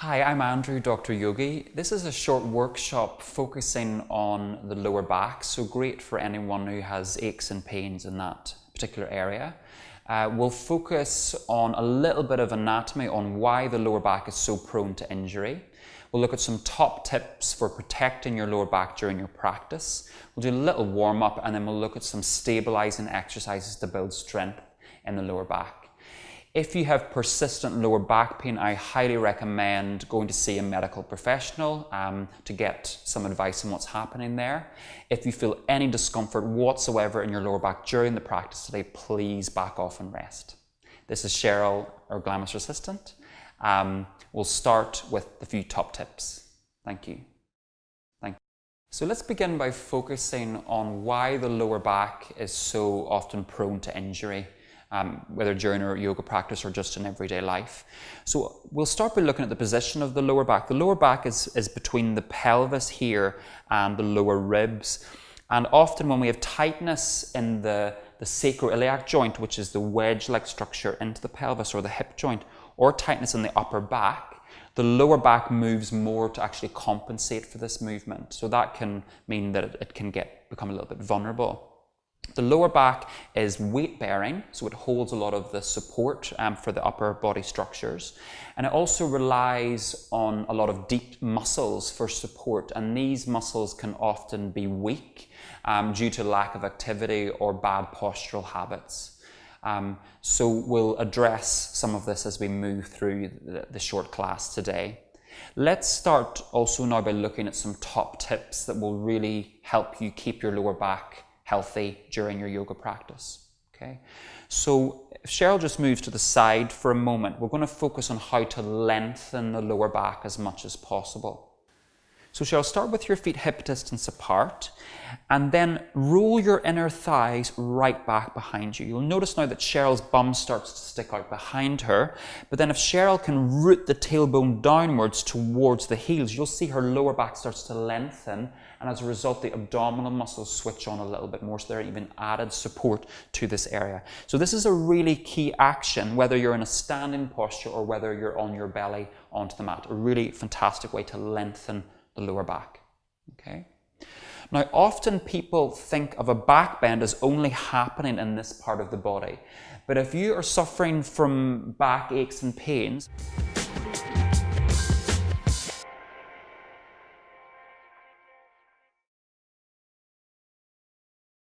Hi, I'm Andrew, Dr Yogi. This is a short workshop focusing on the lower back, so great for anyone who has aches and pains in that particular area. We'll focus on a little bit of anatomy on why the lower back is so prone to injury. We'll look at some top tips for protecting your lower back during your practice. We'll do a little warm-up and then we'll look at some stabilizing exercises to build strength in the lower back. If you have persistent lower back pain, I highly recommend going to see a medical professional to get some advice on what's happening there. If you feel any discomfort whatsoever in your lower back during the practice today, please back off and rest. This is Cheryl, our glamorous assistant. We'll start with a few top tips. Thank you. So let's begin by focusing on why the lower back is so often prone to injury. Whether during our yoga practice or just in everyday life. So we'll start by looking at the position of the lower back. The lower back is between the pelvis here and the lower ribs. And often when we have tightness in the sacroiliac joint, which is the wedge-like structure into the pelvis or the hip joint, or tightness in the upper back, the lower back moves more to actually compensate for this movement. So that can mean that it can become a little bit vulnerable. The lower back is weight-bearing, so it holds a lot of the support for the upper body structures. And it also relies on a lot of deep muscles for support, and these muscles can often be weak due to lack of activity or bad postural habits. So we'll address some of this as we move through the short class today. Let's start also now by looking at some top tips that will really help you keep your lower back healthy during your yoga practice. Okay, so if Cheryl just moves to the side for a moment, we're going to focus on how to lengthen the lower back as much as possible. So Cheryl, start with your feet hip distance apart and then roll your inner thighs right back behind you. You'll notice now that Cheryl's bum starts to stick out behind her, but then if Cheryl can root the tailbone downwards towards the heels, you'll see her lower back starts to lengthen, and as a result the abdominal muscles switch on a little bit more, so they're even added support to this area. So this is a really key action, whether you're in a standing posture or whether you're on your belly onto the mat. A really fantastic way to lengthen the lower back. Okay. Now, often people think of a back bend as only happening in this part of the body, but if you are suffering from back aches and pains,